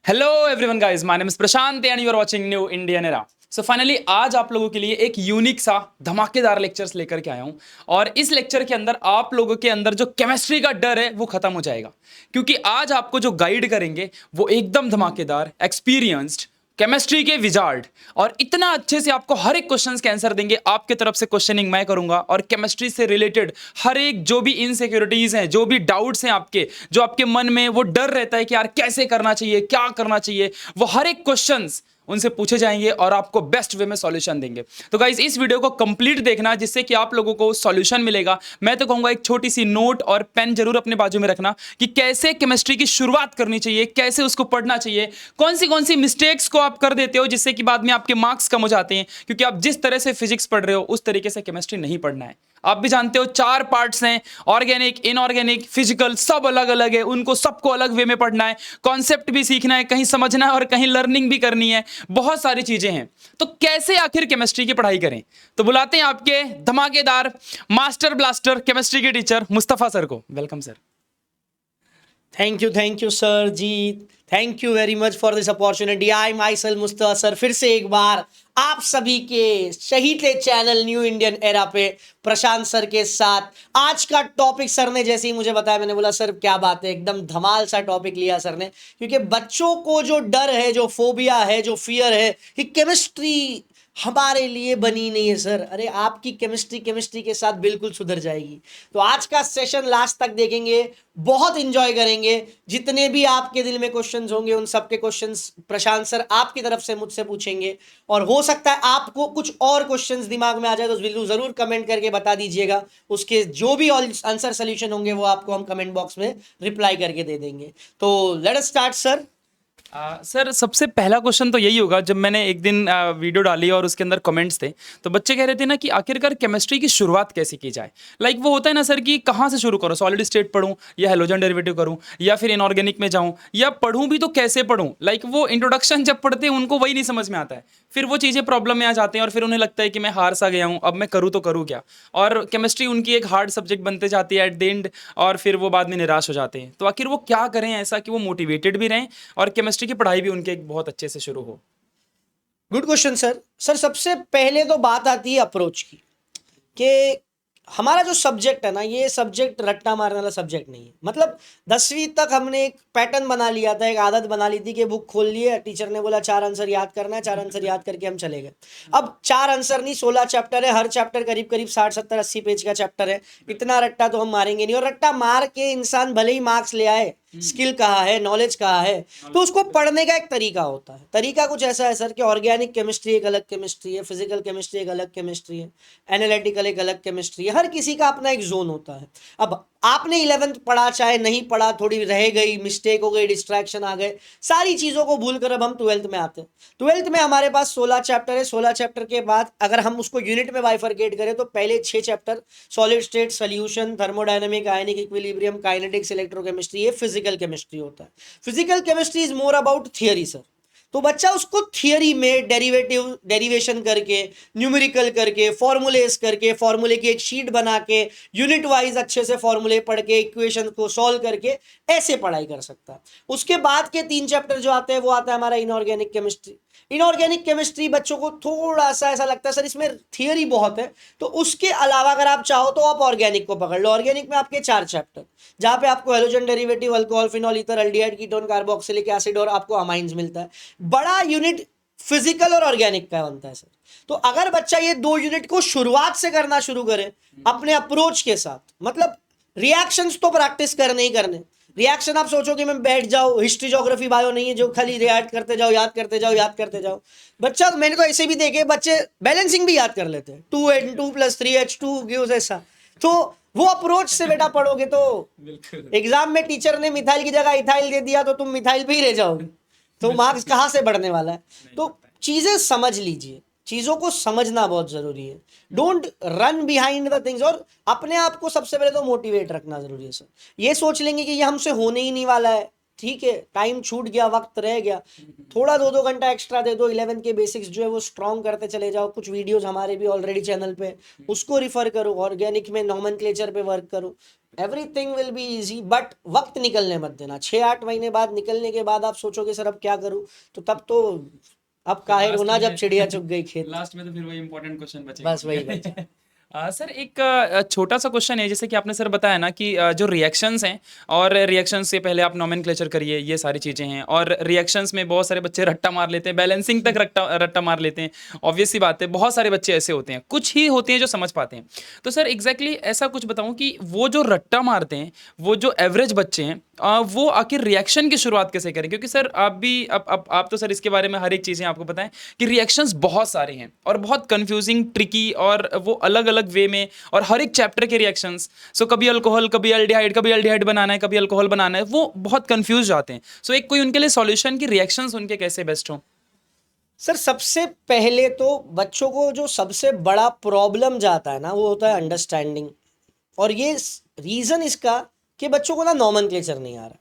Hello everyone guys, my name is Prashant and you are watching new Indian era. So finally आज आप लोगों के लिए एक यूनिक सा धमाकेदार लेक्चर्स लेकर के आया हूं और इस लेक्चर के अंदर आप लोगों के अंदर जो केमिस्ट्री का डर है वो खत्म हो जाएगा, क्योंकि आज आपको जो गाइड करेंगे वो एकदम धमाकेदार, एक्सपीरियंस्ड केमिस्ट्री के विजार्ड और इतना अच्छे से आपको हर एक क्वेश्चन के आंसर देंगे। आपके तरफ से क्वेश्चनिंग मैं करूंगा और केमिस्ट्री से रिलेटेड हर एक जो भी इनसिक्योरिटीज हैं, जो भी डाउट्स हैं आपके, जो आपके मन में वो डर रहता है कि यार कैसे करना चाहिए, क्या करना चाहिए, वो हर एक क्वेश्चंस उनसे पूछे जाएंगे और आपको बेस्ट वे में सॉल्यूशन देंगे। तो गाइज इस वीडियो को कंप्लीट देखना, जिससे कि आप लोगों को सॉल्यूशन मिलेगा। मैं तो कहूंगा एक छोटी सी नोट और पेन जरूर अपने बाजू में रखना कि कैसे केमिस्ट्री की शुरुआत करनी चाहिए, कैसे उसको पढ़ना चाहिए, कौन सी मिस्टेक्स को आप कर देते हो जिससे कि बाद में आपके मार्क्स कम हो जाते हैं, क्योंकि आप जिस तरह से फिजिक्स पढ़ रहे हो उस तरीके से केमिस्ट्री नहीं पढ़ना है। आप भी जानते हो 4 पार्ट्स हैं, ऑर्गेनिक, इनऑर्गेनिक, फिजिकल, सब अलग अलग है, उनको सबको अलग वे में पढ़ना है, कॉन्सेप्ट भी सीखना है, कहीं समझना है और कहीं लर्निंग भी करनी है, बहुत सारी चीजें हैं। तो कैसे आखिर केमिस्ट्री की पढ़ाई करें? तो बुलाते हैं आपके धमाकेदार मास्टर ब्लास्टर केमिस्ट्री के टीचर मुस्तफा सर को। Welcome sir. Thank you sir ji, thank you very much for this opportunity. I myself Mustafa sir फिर से एक बार आप सभी के शहीद चैनल न्यू इंडियन एरा पे प्रशांत सर के साथ। आज का टॉपिक सर ने जैसे ही मुझे बताया, मैंने बोला सर क्या बात है, एकदम धमाल सा टॉपिक लिया सर ने, क्योंकि बच्चों को जो डर है, जो फोबिया है, जो फियर है कि केमिस्ट्री हमारे लिए बनी नहीं है सर, अरे आपकी केमिस्ट्री के साथ बिल्कुल सुधर जाएगी। तो आज का सेशन लास्ट तक देखेंगे, बहुत इंजॉय करेंगे। जितने भी आपके दिल में क्वेश्चंस होंगे उन सबके क्वेश्चंस प्रशांत सर आपकी तरफ से मुझसे पूछेंगे, और हो सकता है आपको कुछ और क्वेश्चंस दिमाग में आ जाए तो बिल्कुल जरूर कमेंट करके बता दीजिएगा। उसके जो भी आंसर सोल्यूशन होंगे वो आपको हम कमेंट बॉक्स में रिप्लाई करके दे देंगे। तो let us start sir. Sir सबसे पहला क्वेश्चन तो यही होगा, जब मैंने एक दिन वीडियो डाली और उसके अंदर कमेंट्स थे तो बच्चे कह रहे थे ना कि आखिरकार केमिस्ट्री की शुरुआत कैसे की जाए। लाइक वो होता है ना सर कि कहाँ से शुरू करूँ, सॉलिड स्टेट पढ़ूँ या हेलोजन डेरिवेटिव करूँ या फिर इनऑर्गेनिक में जाऊँ, या पढ़ूँ भी तो कैसे पढ़ूँ। लाइक वो इंट्रोडक्शन जब पढ़ते हैं उनको वही नहीं समझ में आता है, फिर वो चीज़ें प्रॉब्लम में आ जाते हैं और फिर उन्हें लगता है कि मैं हार सा गया हूँ, अब मैं करूँ तो करूँ क्या। और केमिस्ट्री उनकी एक हार्ड सब्जेक्ट बनते जाती है एट द एंड, और फिर वो बाद में निराश हो जाते हैं। तो आखिर वो क्या करें ऐसा कि वो मोटिवेटेड भी रहें और केमिस्ट्री की पढ़ाई भी उनके बहुत अच्छे से शुरू हो। Good question sir. सर सबसे पहले तो बात आती है अप्रोच की, कि हमारा जो सब्जेक्ट है ना, ये सब्जेक्ट रट्टा मारने वाला सब्जेक्ट नहीं है। मतलब 10वीं तक हमने एक पैटर्न बना लिया था, एक आदत बना ली थी कि बुक खोल लिए, टीचर ने बोला 4 आंसर याद करना है, 4 आंसर याद करके हम चले गए। अब 4 आंसर नहीं, 16 चैप्टर है, हर चैप्टर करीब करीब 60 70 80 पेज का चैप्टर है। इतना रट्टा तो हम मारेंगे नहीं, और रट्टा मार के इंसान भले ही मार्क्स ले आए, स्किल कहाँ है, नॉलेज कहाँ है, तो उसको पढ़ने का एक तरीका होता है। तरीका कुछ ऐसा है सर कि ऑर्गेनिक केमिस्ट्री एक अलग केमिस्ट्री है, फिजिकल केमिस्ट्री एक अलग केमिस्ट्री है, एनालिटिकल एक अलग केमिस्ट्री है, हर किसी का अपना एक जोन होता है। अब आपने 11th पढ़ा चाहे नहीं पढ़ा, थोड़ी रह गई, मिस्टेक हो गई, डिस्ट्रैक्शन आ गए, सारी चीजों को भूल कर अब हम 12th में आते हैं। 12th में हमारे पास 16 चैप्टर है। 16 चैप्टर के बाद अगर हम उसको यूनिट में बाइफरकेट करें तो पहले 6 chapter solid state, solution, thermodynamic, ionic equilibrium, kinetics, electrochemistry, ये फिजिकल केमिस्ट्री होता है। Physical chemistry is more about theory sir. तो बच्चा उसको थियरी में डेरिवेशन करके, न्यूमेरिकल करके, फॉर्मूलेस करके, फॉर्मूले की एक शीट बना के, यूनिट वाइज अच्छे से फॉर्मूले पढ़ के, इक्वेशन को सॉल्व करके ऐसे पढ़ाई कर सकता है। उसके बाद के 3 चैप्टर जो आते हैं वो आता है हमारा इनऑर्गेनिक केमिस्ट्री। इनऑर्गेनिक केमिस्ट्री बच्चों को थोड़ा सा ऐसा लगता है सर इसमें थियरी बहुत है, तो उसके अलावा अगर आप चाहो तो आप ऑर्गेनिक को पकड़ लो। ऑर्गेनिक में आपके 4 चैप्टर, जहां पे आपको halogen derivative, alcohol, phenol, ether, aldehyde, ketone, carboxylic acid और आपको अमाइंस मिलता है। बड़ा यूनिट फिजिकल और ऑर्गेनिक का बनता है सर। तो अगर बच्चा ये 2 यूनिट को शुरुआत से करना शुरू करे अपने अप्रोच के साथ, मतलब रिएक्शंस तो प्रैक्टिस करने ही करने। रिएक्शन आप सोचो कि मैं बैठ जाओ, हिस्ट्री, ज्योग्राफी, बायो नहीं है जो खाली याद करते जाओ, याद करते जाओ, याद करते जाओ। बच्चा, मैंने तो ऐसे भी देखे बच्चे बैलेंसिंग भी याद कर लेते हैं, 2 + 3H2 गिव्स ऐसा। तो वो अप्रोच से बेटा पढ़ोगे तो एग्जाम में टीचर ने मिथाइल की जगह इथाइल दे दिया तो तुम मिथाइल पे ही रह जाओगे, तो मार्क्स कहाँ से बढ़ने वाला है। तो चीजें समझ लीजिए, चीजों को समझना बहुत जरूरी है। Don't run behind the things, और अपने आप को सबसे पहले तो मोटिवेट रखना जरूरी है सर। ये सोच लेंगे कि ये हमसे होने ही नहीं वाला है, ठीक है, टाइम छूट गया, वक्त रह गया, थोड़ा 2-2 घंटा एक्स्ट्रा दे दो, 11 के बेसिक्स जो है वो स्ट्रॉन्ग करते चले जाओ। कुछ वीडियोस हमारे भी ऑलरेडी चैनल पे, उसको रिफर करो, ऑर्गेनिक में नॉमेनक्लेचर पे वर्क करो, everything will be easy. But वक्त निकलने मत देना। 6-8 महीने बाद निकलने के बाद आप सोचोगे सर अब क्या करूँ, तो तब तो अब काहे लास्ट रोना जब में चिड़िया चुग गई खेत। लास्ट में तो फिर वही इंपॉर्टेंट क्वेश्चन बचेगा। बस वही बचा। सर एक छोटा सा क्वेश्चन है, जैसे कि आपने सर बताया ना कि जो रिएक्शंस हैं, और रिएक्शंस से पहले आप नॉमेनक्लेचर करिए, ये सारी चीज़ें हैं, और रिएक्शंस में बहुत सारे बच्चे रट्टा मार लेते हैं, बैलेंसिंग तक रट्टा रट्टा मार लेते हैं। ऑब्वियस सी बात है, बहुत सारे बच्चे ऐसे होते हैं, कुछ ही होते हैं जो समझ पाते हैं। तो सर एग्जैक्टली ऐसा कुछ बताऊं कि वो जो रट्टा मारते हैं, वो जो एवरेज बच्चे हैं, वो आखिर रिएक्शन की शुरुआत कैसे करें? क्योंकि सर आप भी आप तो सर इसके बारे में हर एक चीज़ें आपको पता है कि रिएक्शंस बहुत सारे हैं और बहुत कंफ्यूजिंग, ट्रिकी, और वो अलग अलग वे में, और हर एक चैप्टर के रिएक्शंस। सो कभी अल्कोहल, कभी एल्डिहाइड बनाना है, कभी अल्कोहल बनाना है, वो बहुत कंफ्यूज जाते हैं। सो एक कोई उनके लिए सॉल्यूशन की रिएक्शंस उनके कैसे बेस्ट हो? सर सबसे पहले तो बच्चों को जो सबसे बड़ा प्रॉब्लम जाता है ना, वो होता है अंडरस्टैंडिंग। और ये रीजन इसका कि बच्चों को ना नॉमेनक्लेचर नहीं आ रहा।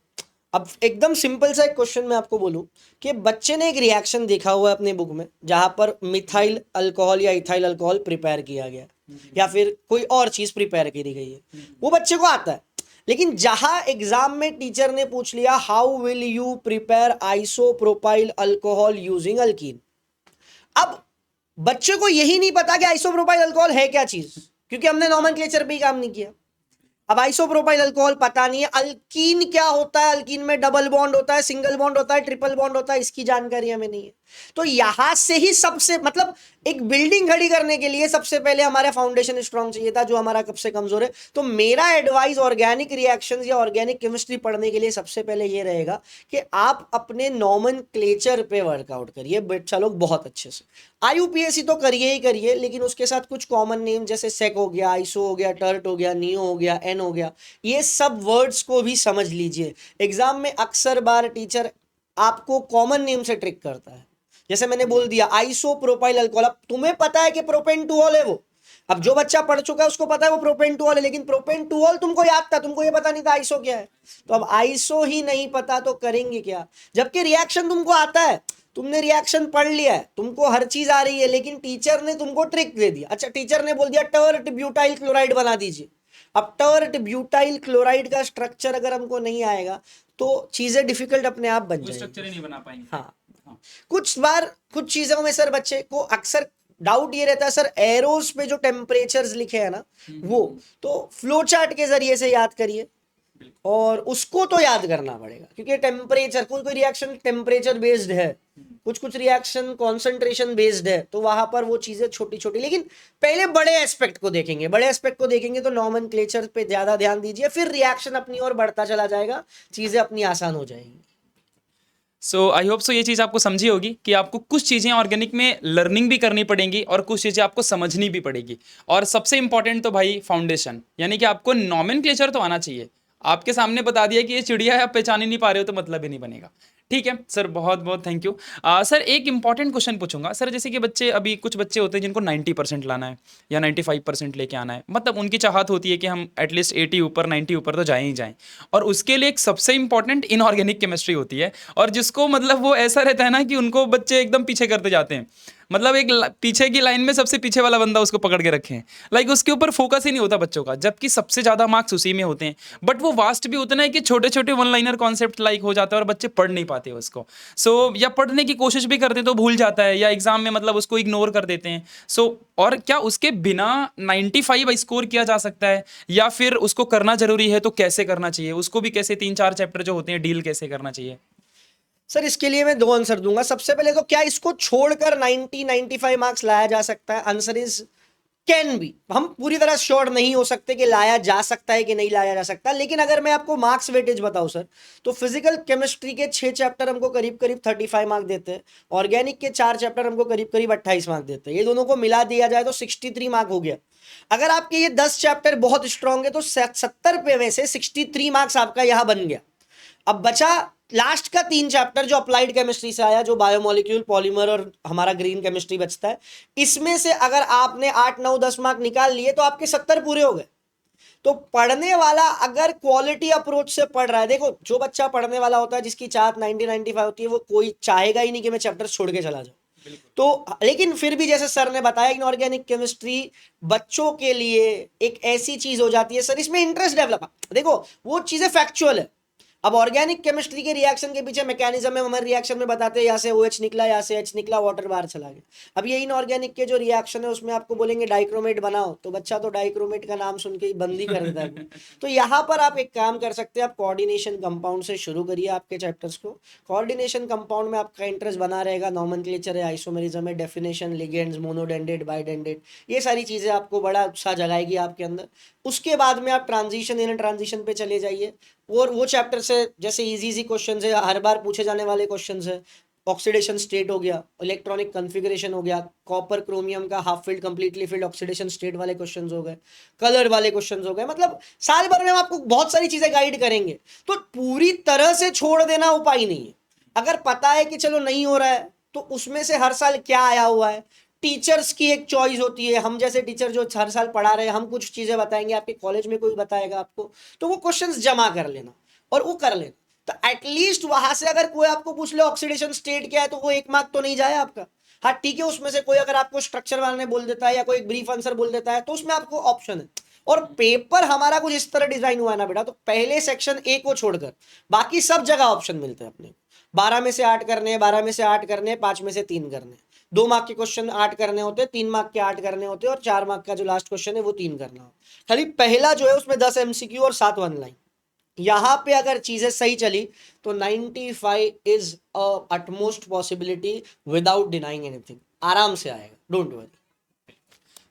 अब एकदम सिंपल सा एक क्वेश्चन मैं आपको बोलूं कि बच्चे ने एक रिएक्शन देखा हुआ है अपने बुक में जहां पर मिथाइल अल्कोहल या इथाइल अल्कोहल प्रिपेयर किया गया, या फिर कोई और चीज प्रिपेयर की गई है, वो बच्चे को आता है। लेकिन जहां एग्जाम में टीचर ने पूछ लिया how will you prepare isopropyl alcohol using alkyne, अब बच्चे को यही नहीं पता कि आइसोप्रोपाइल अल्कोहल है क्या चीज, क्योंकि हमने नॉमेनक्लेचर पे ही काम नहीं किया। अब आइसोप्रोपाइल अल्कोहल पता नहीं है, अल्कीन क्या होता है, अल्कीन में डबल बॉन्ड होता है, सिंगल बॉन्ड होता है, ट्रिपल बॉन्ड होता है, इसकी जानकारी हमें नहीं है। तो यहां से ही सबसे मतलब एक बिल्डिंग खड़ी करने के लिए सबसे पहले हमारा फाउंडेशन स्ट्रांग चाहिए था, जो हमारा कब से कमजोर है। तो मेरा एडवाइस ऑर्गेनिक रिएक्शंस या ऑर्गेनिक केमिस्ट्री पढ़ने के लिए सबसे पहले ये रहेगा कि आप अपने नॉमेनक्लेचर पे वर्कआउट करिए बच्चा लोग बहुत अच्छे से। आईयूपीएससी तो करिए ही करिए, लेकिन उसके साथ कुछ कॉमन नेम जैसे सेक हो गया, आइसो हो गया, टर्ट हो गया, नियो हो गया, एन हो गया, ये सब वर्ड्स को भी समझ लीजिए। एग्जाम में अक्सर बार टीचर आपको कॉमन नेम से ट्रिक करता है। जैसे मैंने बोल दिया आइसोप्रोपाइल अल्कोहल, अब तुम्हें पता है कि प्रोपेन-टू-ऑल है वो, अब जो बच्चा पढ़ चुका है उसको पता है वो प्रोपेन-टू-ऑल है, लेकिन प्रोपेन-टू-ऑल तुमको याद था, तुमको ये पता नहीं था आइसो क्या है। तो अब आइसो ही नहीं पता तो करेंगे क्या, जबकि रिएक्शन तुमको आता है, तुमने रिएक्शन पढ़ लिया है, तुमको हर चीज आ रही है, लेकिन टीचर ने तुमको ट्रिक दे दिया। अच्छा, टीचर ने बोल दिया टर्ट ब्यूटाइल क्लोराइड बना दीजिए। अब टर्ट ब्यूटाइल क्लोराइड का स्ट्रक्चर अगर हमको नहीं आएगा तो चीजें डिफिकल्ट अपने आप बन जाएंगी, स्ट्रक्चर ही नहीं बना पाएंगे। हाँ। कुछ बार कुछ चीजों में सर बच्चे को अक्सर डाउट ये रहता है सर एरोस पे जो टेम्परेचर्स लिखे हैं ना वो, तो फ्लो चार्ट के जरिए से याद करिए, और उसको तो याद करना पड़ेगा क्योंकि टेम्परेचर, कोई कोई रिएक्शन टेम्परेचर बेस्ड है, कुछ कुछ रिएक्शन कॉन्सेंट्रेशन बेस्ड है, तो वहां पर वो चीजें छोटी छोटी, लेकिन पहले बड़े एस्पेक्ट को देखेंगे। बड़े एस्पेक्ट को देखेंगे तो नॉमेनक्लेचर पे ज्यादा ध्यान दीजिए, फिर रिएक्शन अपनी ओर बढ़ता चला जाएगा, चीजें अपनी आसान हो जाएंगी। सो आई होप सो ये चीज़ आपको समझी होगी कि आपको कुछ चीज़ें ऑर्गेनिक में लर्निंग भी करनी पड़ेंगी और कुछ चीज़ें आपको समझनी भी पड़ेगी। और सबसे इंपॉर्टेंट तो भाई फाउंडेशन, यानी कि आपको नॉमेनक्लेचर तो आना चाहिए। आपके सामने बता दिया कि ये चिड़िया है, आप पहचान ही नहीं पा रहे हो, तो मतलब ही नहीं बनेगा। ठीक है सर, बहुत बहुत थैंक यू। सर एक इंपॉर्टेंट क्वेश्चन पूछूंगा सर, जैसे कि बच्चे, अभी कुछ बच्चे होते हैं जिनको 90% लाना है या 95% लेके आना है, मतलब उनकी चाहत होती है कि हम एटलीस्ट 80 ऊपर 90 ऊपर तो जाएं ही जाएं, और उसके लिए एक सबसे इंपॉर्टेंट इनऑर्गेनिक केमिस्ट्री होती है, और जिसको मतलब वो ऐसा रहता है ना कि उनको बच्चे एकदम पीछे करते जाते हैं, मतलब एक पीछे की लाइन में सबसे पीछे वाला बंदा उसको पकड़ के रखे हैं, लाइक उसके ऊपर फोकस ही नहीं होता बच्चों का, जबकि सबसे ज़्यादा मार्क्स उसी में होते हैं। बट वो वास्ट भी उतना है कि छोटे छोटे वन लाइनर कॉन्सेप्ट लाइक हो जाता है और बच्चे पढ़ नहीं पाते उसको। सो या पढ़ने की कोशिश भी करते हैं तो भूल जाता है, या एग्जाम में मतलब उसको इग्नोर कर देते हैं। सो और क्या उसके बिना 95 स्कोर किया जा सकता है, या फिर उसको करना जरूरी है तो कैसे करना चाहिए, उसको भी कैसे 3-4 चैप्टर जो होते हैं डील कैसे करना चाहिए? सर इसके लिए मैं 2 आंसर दूंगा। सबसे पहले तो क्या इसको छोड़कर 90-95 मार्क्स लाया जा सकता है? Answer is can be. हम पूरी तरह श्योर नहीं हो सकते कि लाया जा सकता है कि नहीं लाया जा सकता, लेकिन अगर मैं आपको मार्क्स वेटेज बताऊं सर, तो फिजिकल केमिस्ट्री के 6 चैप्टर हमको करीब करीब 35 मार्क देते हैं, ऑर्गेनिक के 4 चैप्टर हमको करीब करीब 28 मार्क देते हैं, ये दोनों को मिला दिया जाए तो 63 मार्क हो गया। अगर आपके ये 10 चैप्टर बहुत स्ट्रांग है तो 70 पे में से 63 मार्क्स आपका यहां बन गया। अब बचा लास्ट का 3 चैप्टर जो अप्लाइड केमिस्ट्री से आया, जो बायोमोलिक्यूल, पॉलीमर और हमारा ग्रीन केमिस्ट्री बचता है। इसमें से अगर आपने 8, 9, 10 मार्क निकाल लिए तो आपके 70 पूरे हो गए। तो पढ़ने वाला अगर क्वालिटी अप्रोच से पढ़ रहा है, देखो जो बच्चा पढ़ने वाला होता है जिसकी चाहत 90-95 होती है, वो कोई चाहेगा ही नहीं कि मैं चैप्टर छोड़ के चला जाऊं। तो लेकिन फिर भी जैसे सर ने बताया, इनऑर्गेनिक केमिस्ट्री बच्चों के लिए एक ऐसी चीज हो जाती है सर, इसमें इंटरेस्ट डेवलप, देखो वो चीजें फैक्चुअल है। अब ऑर्गेनिक केमिस्ट्री के रिएक्शन के पीछे मैकेनिज्म है, हमारे रिएक्शन में बताते हैं यहाँ से OH निकला, यहाँ से H निकला, वाटर बाहर चला गया। अब ये इनऑर्गेनिक के जो रिएक्शन है उसमें आपको बोलेंगे डाइक्रोमेट बनाओ, तो बच्चा तो डाइक्रोमेट का नाम सुन के ही बंद ही कर देता है। तो यहाँ पर आप एक काम कर सकते हैं, आप कोऑर्डिनेशन कंपाउंड से शुरू करिए आपके चैप्टर्स को। कोऑर्डिनेशन कंपाउंड में आपका इंटरेस्ट बना रहेगा, नॉमेनक्लेचर है, आइसोमेरिज्म है, डेफिनेशन, लिगेंड्स, मोनोडेंडेट, बाइडेंडेट, ये सारी चीजें आपको बड़ा उत्साह जगाएगी आपके अंदर। उसके बाद में आप ट्रांजिशन इन ट्रांजिशन पे चले जाइए, और वो चैप्टर से जैसे इजी क्वेश्चन है, हर बार पूछे जाने वाले क्वेश्चन है, ऑक्सीडेशन स्टेट हो गया, इलेक्ट्रॉनिक कॉन्फ़िगरेशन हो गया, कॉपर क्रोमियम का half filled completely filled oxidation state वाले क्वेश्चंस हो गए, कलर वाले क्वेश्चंस हो गए। मतलब साल भर में हम आपको बहुत सारी चीजें गाइड करेंगे। तो पूरी तरह से छोड़ देना उपाय नहीं है। अगर पता है कि चलो नहीं हो रहा है, तो उसमें से हर साल क्या आया हुआ है, टीचर्स की एक चॉइस होती है। हम जैसे टीचर जो हर साल पढ़ा रहे हैं, हम कुछ चीजें बताएंगे, आपके कॉलेज में कोई बताएगा आपको, तो वो क्वेश्चंस जमा कर लेना और वो कर लेना। तो एटलीस्ट वहां से अगर कोई आपको पूछ ले ऑक्सीडेशन स्टेट क्या है, तो वो 1 मार्क तो नहीं जाए आपका। हाँ ठीक है, उसमें से कोई अगर आपको स्ट्रक्चर वाले बोल देता है या कोई ब्रीफ आंसर बोल देता है, तो उसमें आपको ऑप्शन है। और पेपर हमारा कुछ इस तरह डिजाइन हुआ है ना बेटा, तो पहले सेक्शन A को छोड़कर बाकी सब जगह ऑप्शन मिलते हैं अपने। 12 में से 8 करने हैं, 12 में से 8 करने हैं, 5 में से 3 करने हैं। 2 मार्क के क्वेश्चन 8 करने होते हैं, 3 मार्क के 8 करने होते हैं, और 4 मार्क का जो लास्ट क्वेश्चन है वो 3 करना हो। खाली पहला जो है उसमें 10 MCQ और 7 वन लाइन। यहां पे अगर चीजें सही चली तो 95 is utmost possibility without denying anything, आराम से आएगा, डोंट वरी।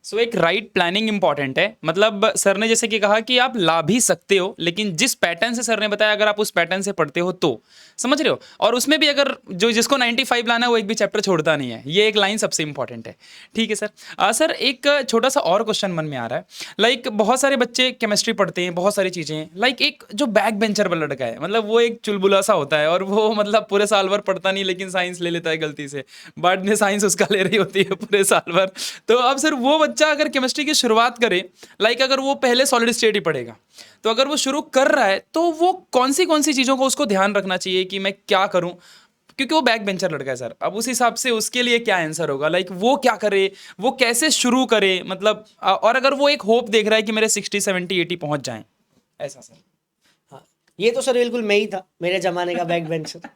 सो एक राइट प्लानिंग इंपॉर्टेंट है। मतलब सर ने जैसे कि कहा कि आप ला भी सकते हो, लेकिन जिस पैटर्न से सर ने बताया अगर आप उस पैटर्न से पढ़ते हो तो, समझ रहे हो। और उसमें भी अगर जो जिसको 95 लाना है वो एक भी चैप्टर छोड़ता नहीं है, ये एक लाइन सबसे इंपॉर्टेंट है। ठीक है सर। सर एक छोटा सा और क्वेश्चन मन में आ रहा है। लाइक बहुत सारे बच्चे केमिस्ट्री पढ़ते हैं, बहुत सारी चीज़ें, लाइक एक जो बैक बेंचर वाला लड़का है, मतलब वो एक चुलबुला सा होता है और वो मतलब पूरे साल भर पढ़ता नहीं, लेकिन साइंस ले लेता है गलती से, बट ने साइंस उसका ले रही होती है पूरे साल भर। तो अब सर वो बच्चा अगर केमिस्ट्री की शुरुआत करे, लाइक अगर वो पहले सॉलिड स्टेट ही पढ़ेगा, तो अगर वो शुरू कर रहा है तो वो कौन सी चीज़ों को उसको ध्यान रखना चाहिए कि मैं क्या करूं, क्योंकि वो बैक बेंचर लड़का है सर। अब उस हिसाब से उसके लिए क्या आंसर होगा, लाइक वो क्या करे, वो कैसे शुरू करे, मतलब और अगर वो एक होप देख रहा है कि मेरे 60 70 80 पहुंच जाएं, ऐसा सर। हाँ, ये तो सर बिल्कुल मैं ही था, मेरे जमाने का बैक बेंचर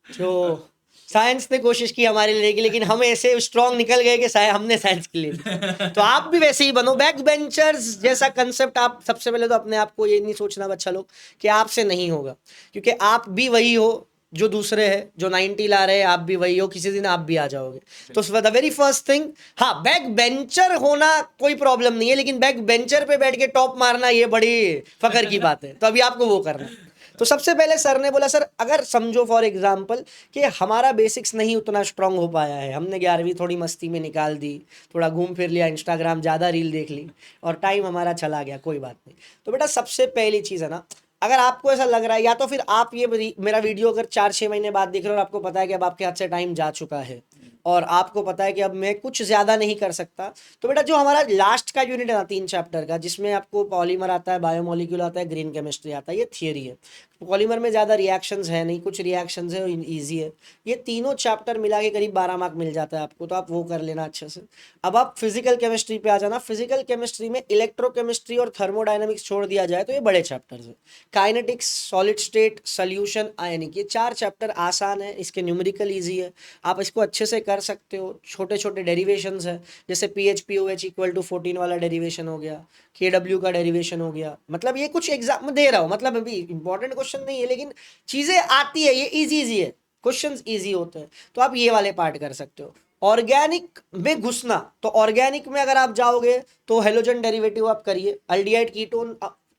जो साइंस ने कोशिश की हमारे लिए, लेकिन हम ऐसे स्ट्रांग निकल गए कि हमने साइंस के लिए। तो आप भी वैसे ही बनो बैक बेंचर्स जैसा कंसेप्ट। आप सबसे पहले तो अपने आप को ये नहीं सोचना बच्चा लोग कि आपसे नहीं होगा, क्योंकि आप भी वही हो जो दूसरे है, जो 90 ला रहे हैं, आप भी वही हो, किसी दिन आप भी आ जाओगे। तो द वेरी फर्स्ट थिंग, हाँ बैक बेंचर होना कोई प्रॉब्लम नहीं है, लेकिन बैक बेंचर पे बैठ के टॉप मारना ये बड़ी फकर की बात है। तो अभी आपको वो करना है। तो सबसे पहले सर ने बोला, सर अगर समझो फॉर एग्जाम्पल कि हमारा बेसिक्स नहीं उतना स्ट्रांग हो पाया है, हमने 11वीं थोड़ी मस्ती में निकाल दी, थोड़ा घूम फिर लिया, इंस्टाग्राम ज़्यादा रील देख ली और टाइम हमारा चला गया, कोई बात नहीं। तो बेटा सबसे पहली चीज़ है ना, अगर आपको ऐसा लग रहा है, या तो फिर आप ये मेरा वीडियो अगर 4-6 महीने बाद देख रहे हो और आपको पता है कि अब आपके हाथ से टाइम जा चुका है और आपको पता है कि अब मैं कुछ ज़्यादा नहीं कर सकता, तो बेटा जो हमारा लास्ट का यूनिट है ना 3 चैप्टर का, जिसमें आपको पॉलीमर आता है, बायोमोलिक्यूल आता है, ग्रीन केमिस्ट्री आता है, ये थियरी है। पॉलीमर में ज़्यादा रिएक्शंस है नहीं, कुछ रिएक्शंस है, ईजी है। ये तीनों चैप्टर मिला के करीब 12 मार्क मिल जाता है आपको, तो आप वो कर लेना अच्छे से। अब आप फिजिकल केमिस्ट्री पे आ जाना। फिजिकल केमिस्ट्री में इलेक्ट्रोकेमिस्ट्री और थर्मोडायनामिक्स छोड़ दिया जाए तो ये बड़े चैप्टर्स हैं। काइनेटिक्स, सॉलिड स्टेट, सोल्यूशन, आयनिक, ये 4 चैप्टर आसान है, इसके न्यूमेरिकल ईजी है, आप इसको अच्छे से कर सकते हो। छोटे छोटे डेरिवेशंस है, जैसे PHPOH इक्वल टू 14 वाला डेरिवेशन हो गया, KW का डेरिवेशन हो गया। मतलब ये कुछ एग्जाम में दे रहा हूँ, मतलब अभी इंपॉर्टेंट क्वेश्चन नहीं है, लेकिन चीज़ें आती है, ये इजी है, क्वेश्चंस इजी होते हैं, तो आप ये वाले पार्ट कर सकते हो। ऑर्गेनिक में घुसना, तो ऑर्गेनिक में अगर आप जाओगे तो हेलोजन डेरिवेटिव आप करिए, अल्डिहाइड कीटोन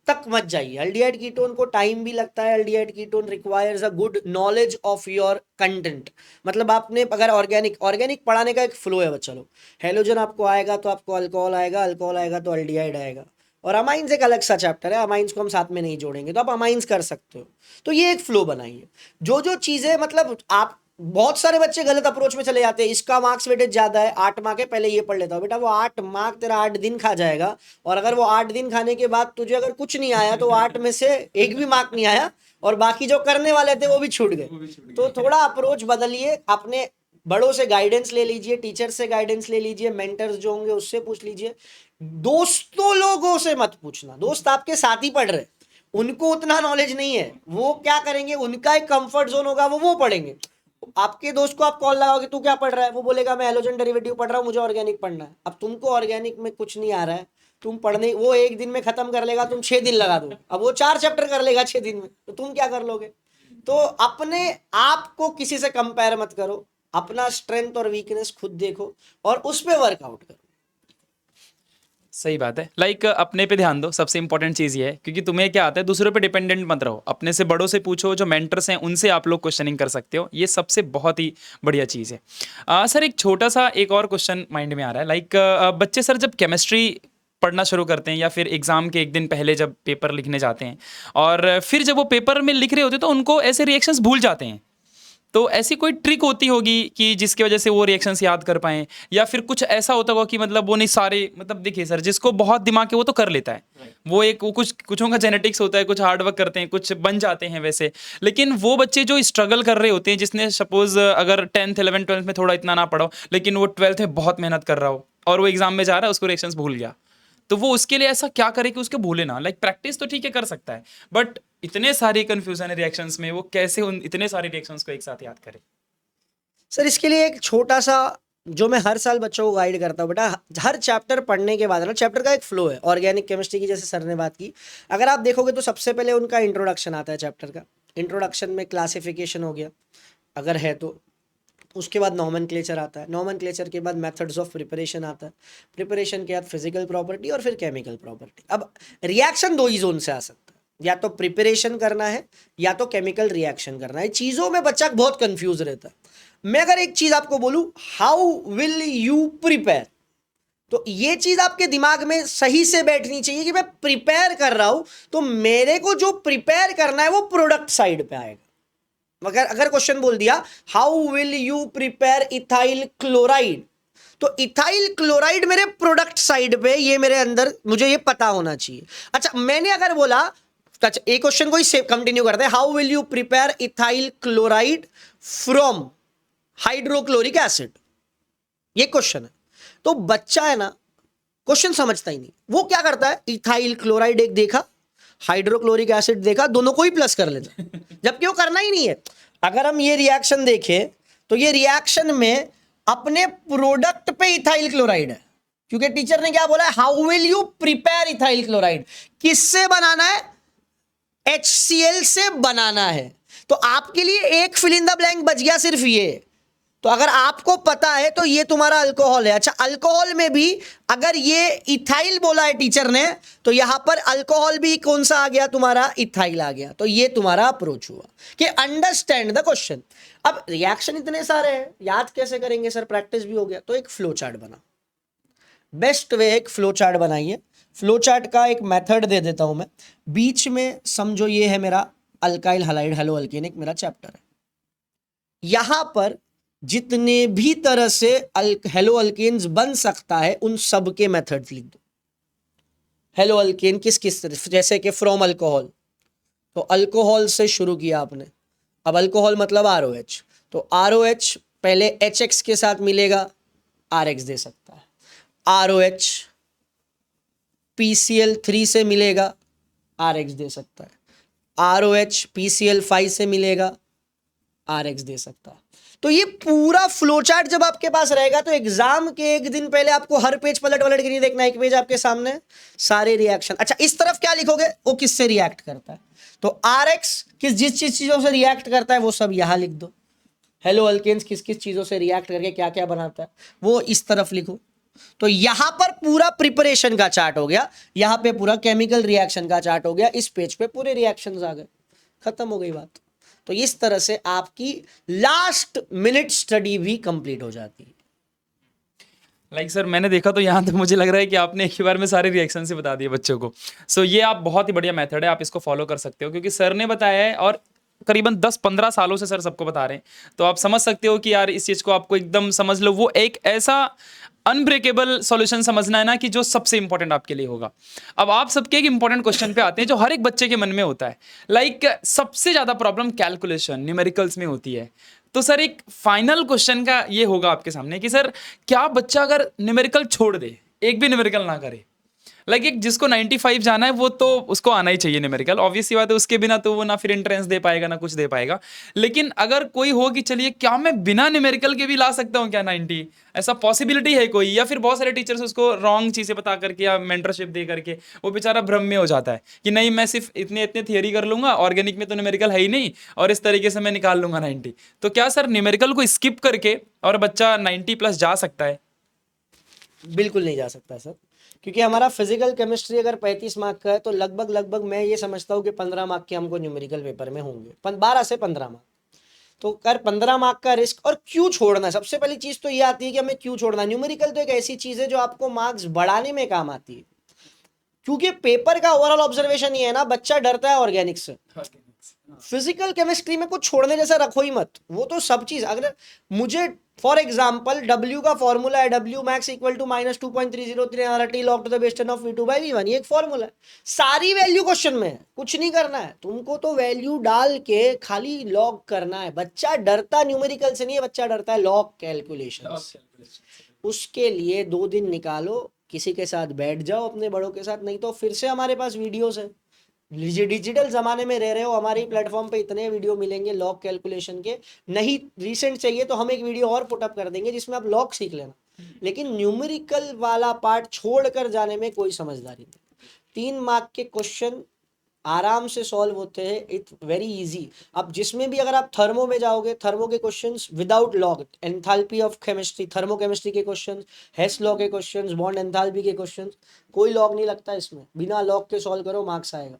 तक मत जाइए। अल्डिहाइड कीटोन को टाइम भी लगता है, aldehyde ketone requires a good knowledge of your content. मतलब आपने अगर ऑर्गेनिक पढ़ाने का एक फ्लो है बच्चा लोग, हेलोजन आपको आएगा तो आपको अल्कोहल आएगा, अल्कोहल आएगा तो अल्डिहाइड आएगा, और अमाइंस एक अलग सा चैप्टर है, अमाइंस को हम साथ में नहीं जोड़ेंगे, तो आप अमाइंस कर सकते हो। तो ये एक फ्लो बनाइए। जो चीज़ें मतलब आप बहुत सारे बच्चे गलत अप्रोच में चले जाते हैं, इसका मार्क्स वेटेज ज्यादा है, 8 मार्क है, पहले ये पढ़ लेता हूँ। बेटा वो 8 मार्क तेरा 8 दिन खा जाएगा, और अगर वो 8 दिन खाने के बाद तुझे अगर कुछ नहीं आया तो 8 में से एक भी मार्क नहीं आया, और बाकी जो करने वाले थे वो भी छूट गए। तो थोड़ा अप्रोच बदलिए, अपने बड़ों से गाइडेंस ले लीजिए, टीचर से गाइडेंस ले लीजिए, मेंटर्स जो होंगे उससे पूछ लीजिए। दोस्तों लोगों से मत पूछना, दोस्त आपके साथ ही पढ़ रहे, उनको उतना नॉलेज नहीं है, वो क्या करेंगे, उनका एक कंफर्ट जोन होगा, वो पढ़ेंगे। आपके दोस्त को आप कॉल लगाओगे, तू क्या पढ़ रहा है, वो बोलेगा मैं हैलोजन डेरिवेटिव पढ़ रहा हूँ, मुझे ऑर्गेनिक पढ़ना है। अब तुमको ऑर्गेनिक में कुछ नहीं आ रहा है, तुम पढ़ने, वो एक दिन में खत्म कर लेगा, तुम 6 दिन लगा दो, अब वो 4 चैप्टर कर लेगा 6 दिन में, तो तुम क्या कर लोगे। तो अपने आप को किसी से कंपेयर मत करो, अपना स्ट्रेंथ और वीकनेस खुद देखो और उस पर वर्कआउट करो। सही बात है। लाइक अपने पे ध्यान दो, सबसे इंपॉर्टेंट चीज़ ये है, क्योंकि तुम्हें क्या आता है, दूसरों पे डिपेंडेंट मत रहो, अपने से बड़ों से पूछो, जो मेंटर्स हैं उनसे आप लोग क्वेश्चनिंग कर सकते हो, ये सबसे बहुत ही बढ़िया चीज़ है। सर एक छोटा सा एक और क्वेश्चन माइंड में आ रहा है, लाइक बच्चे सर जब केमिस्ट्री पढ़ना शुरू करते हैं या फिर एग्ज़ाम के एक दिन पहले जब पेपर लिखने जाते हैं, और फिर जब वो पेपर में लिख रहे होते हैं तो उनको ऐसे रिएक्शंस भूल जाते हैं, तो ऐसी कोई ट्रिक होती होगी कि जिसकी वजह से वो रिएक्शंस याद कर पाएँ, या फिर कुछ ऐसा होता होगा कि मतलब वो नहीं सारे, मतलब देखिए सर जिसको बहुत दिमाग है वो तो कर लेता है, वो एक वो कुछों का जेनेटिक्स होता है, कुछ हार्ड वर्क करते हैं, कुछ बन जाते हैं वैसे, लेकिन वो बच्चे जो स्ट्रगल कर रहे होते हैं, जिसने सपोज अगर 10th 11th 12th में थोड़ा इतना ना पढ़ा, लेकिन वो 12th में बहुत मेहनत कर रहा हो और वो एग्जाम में जा रहा है, उसको रिएक्शंस भूल गया, तो वो उसके लिए ऐसा क्या करे कि उसके भूले ना। लाइक प्रैक्टिस तो ठीक है कर सकता है, बट इतने सारी कंफ्यूजन है रिएक्शंस में, वो कैसे उन इतने सारे रिएक्शंस को एक साथ याद करे। सर इसके लिए एक छोटा सा जो मैं हर साल बच्चों को गाइड करता हूँ, बेटा हर चैप्टर पढ़ने के बाद ना, चैप्टर का एक फ्लो है, ऑर्गेनिक केमिस्ट्री की जैसे सर ने बात की, अगर आप देखोगे तो सबसे पहले उनका इंट्रोडक्शन आता है चैप्टर का। इंट्रोडक्शन में क्लासिफिकेशन हो गया अगर है तो, उसके बाद नॉमेनक्लेचर आता है, नॉमेनक्लेचर के बाद मेथड्स ऑफ प्रिपरेशन आता है, प्रिपरेशन के बाद फिजिकल प्रॉपर्टी और फिर केमिकल प्रॉपर्टी। अब रिएक्शन दो ही जोन से आ सकता है, या तो प्रिपरेशन करना है या तो केमिकल रिएक्शन करना है। चीज़ों में बच्चा बहुत कंफ्यूज रहता है। मैं अगर एक चीज़ आपको बोलूं, हाउ विल यू प्रिपेयर, तो ये चीज़ आपके दिमाग में सही से बैठनी चाहिए कि मैं प्रिपेयर कर रहा हूं, तो मेरे को जो प्रिपेयर करना है वो प्रोडक्ट साइड पे आएगा। मगर अगर क्वेश्चन बोल दिया how will you prepare ethyl chloride, तो इथाइल क्लोराइड मेरे प्रोडक्ट साइड पे, ये मेरे अंदर मुझे ये पता होना चाहिए। अच्छा मैंने अगर बोला, अच्छा एक क्वेश्चन को ही कंटिन्यू करते हैं, how will you prepare ethyl chloride from hydrochloric acid, ये क्वेश्चन है। तो बच्चा है ना क्वेश्चन समझता ही नहीं, वो क्या करता है, इथाइल क्लोराइड एक देखा, हाइड्रोक्लोरिक एसिड देखा, दोनों को ही प्लस कर लेता, जबकि वो करना ही नहीं है। अगर हम ये रिएक्शन देखें तो ये रिएक्शन में अपने प्रोडक्ट पे इथाइल क्लोराइड है, क्योंकि टीचर ने क्या बोला है, how will you prepare ethyl chloride, किससे बनाना है, HCl से बनाना है। तो आपके लिए एक फिल इन द ब्लैंक बच गया सिर्फ ये। तो अगर आपको पता है तो ये तुम्हारा अल्कोहल है। अच्छा अल्कोहल में भी अगर ये इथाइल बोला है टीचर ने, तो यहां पर अल्कोहल भी कौन सा आ गया, तुम्हारा इथाइल आ गया। तो ये तुम्हारा अप्रोच हुआ कि अंडरस्टैंड द क्वेश्चन। अब रिएक्शन इतने सारे हैं, याद कैसे करेंगे सर, प्रैक्टिस भी हो गया, तो एक फ्लो चार्ट बना, बेस्ट वे एक फ्लो चार्ट बनाइए। फ्लो चार्ट का एक मेथड दे देता हूं मैं, बीच में समझो ये है मेरा अल्काइल हैलाइड हेलो अल्केनिक मेरा चैप्टर है, यहां पर जितने भी तरह से हेलो अल्केन्स बन सकता है उन सब के मेथड्स लिख दो। हेलो अल्केन किस किस तरह, जैसे कि फ्रॉम अल्कोहल, तो अल्कोहल से शुरू किया आपने, अब अल्कोहल मतलब ROH, तो ROH पहले HX के साथ मिलेगा, RX दे सकता है, ROH PCl3 से मिलेगा, RX दे सकता है, ROH PCl5 से मिलेगा, RX दे सकता है। तो ये पूरा फ्लो चार्ट जब आपके पास रहेगा तो एग्जाम के एक दिन पहले आपको हर पेज पलट के नहीं देखना, एक पेज आपके सामने सारे रिएक्शन। अच्छा इस तरफ क्या लिखोगे, वो किससे रिएक्ट करता है, तो RX किस जिस चीजों से रिएक्ट करता है वो सब यहां लिख दो, हेलो अल्केन्स किस किस चीजों से रिएक्ट करके क्या क्या बनाता है वो इस तरफ लिखो। तो यहां पर पूरा प्रिपरेशन का चार्ट हो गया, यहां पे पूरा केमिकल रिएक्शन का चार्ट हो गया, इस पेज पे पूरे रिएक्शंस आ गए, खत्म हो गई बात। तो इस तरह से आपकी लास्ट मिनट स्टडी भी कंप्लीट हो जाती है। लाइक सर मैंने देखा तो यहाँ तक मुझे लग रहा है कि आपने एक ही बार में सारे रिएक्शन से बता दिए बच्चों को। सो ये आप बहुत ही बढ़िया मेथड है, आप इसको फॉलो कर सकते हो, क्योंकि सर ने बताया है और करीबन 10-15 सालों से सर सबको बता रहे हैं, तो आप समझ सकते हो कि यार इस चीज़ को आपको एकदम समझ लो, वो एक ऐसा अनब्रेकेबल सॉल्यूशन समझना है ना कि जो सबसे इंपॉर्टेंट आपके लिए होगा। अब आप सबके एक इंपॉर्टेंट क्वेश्चन पे आते हैं जो हर एक बच्चे के मन में होता है, लाइक सबसे ज़्यादा प्रॉब्लम कैलकुलेशन न्यूमेरिकल्स में होती है। तो सर एक फाइनल क्वेश्चन का ये होगा आपके सामने कि सर क्या बच्चा अगर न्यूमेरिकल छोड़ दे, एक भी न्यूमेरिकल ना करे, लाइक एक जिसको 95 जाना है वो तो उसको आना ही चाहिए न्यूमेरिकल, ऑब्वियस सी बात है, उसके बिना तो वो ना फिर एंट्रेंस दे पाएगा ना कुछ दे पाएगा। लेकिन अगर कोई हो कि चलिए क्या मैं बिना न्यूमेरिकल के भी ला सकता हूँ क्या 90, ऐसा पॉसिबिलिटी है कोई, या फिर बहुत सारे टीचर्स उसको रॉन्ग चीज़ें बता करके या मेंटरशिप दे करके वो बेचारा भ्रम में हो जाता है कि नहीं मैं सिर्फ इतने इतने थियरी कर लूंगा, ऑर्गेनिक में तो न्यूमेरिकल है ही नहीं और इस तरीके से मैं निकाल लूंगा 90। तो क्या सर न्यूमेरिकल को स्किप करके और बच्चा 90+ जा सकता है? बिल्कुल नहीं जा सकता सर, क्योंकि हमारा फिजिकल केमिस्ट्री अगर 35 मार्क का है तो लगभग लगभग मैं ये समझता हूँ कि 15 मार्क के हमको न्यूमेरिकल पेपर में होंगे, 12 से 15 मार्क। तो कर 15 मार्क का रिस्क, और क्यों छोड़ना है, सबसे पहली चीज तो ये आती है कि हमें क्यों छोड़ना है। न्यूमेरिकल तो एक ऐसी चीज है जो आपको मार्क्स बढ़ाने में काम आती है, क्योंकि पेपर का ओवरऑल ऑब्जर्वेशन ये है ना, बच्चा डरता है ऑर्गेनिक से। फिजिकल केमिस्ट्री में कुछ छोड़ने जैसा रखो ही मत, वो तो सब चीज। अगर मुझे फॉर एग्जाम्पल W का फॉर्मूला है W max equal to -2.303 T log to the base 10 of V2/V1, ये एक फॉर्मूला है, सारी वैल्यू क्वेश्चन में है, कुछ नहीं करना है तुमको, तो वैल्यू डाल के खाली लॉग करना है। बच्चा डरता न्यूमेरिकल से नहीं है, बच्चा डरता है लॉग कैलकुलेशन। उसके लिए 2 दिन निकालो, किसी के साथ बैठ जाओ, अपने बड़ों के साथ, नहीं तो फिर से हमारे पास वीडियोस है। डिजिटल जमाने में रह रहे हो, हमारे प्लेटफॉर्म पे इतने वीडियो मिलेंगे लॉग कैलकुलेशन के। नहीं रिसेंट चाहिए तो हम एक वीडियो और पुटअप कर देंगे जिसमें आप लॉग सीख लेना, लेकिन न्यूमेरिकल वाला पार्ट छोड़कर जाने में कोई समझदारी नहीं। 3 मार्क के क्वेश्चन आराम से सॉल्व होते हैं, इट्स वेरी इजी। अब जिसमें भी अगर आप थर्मो में जाओगे, थर्मो के questions without log, enthalpy of chemistry, thermo chemistry के क्वेश्चंस, हेस लॉ के क्वेश्चंस, बॉन्ड एंथैल्पी के क्वेश्चंस, कोई लॉग नहीं लगता इसमें, बिना लॉग के सॉल्व करो मार्क्स आएगा।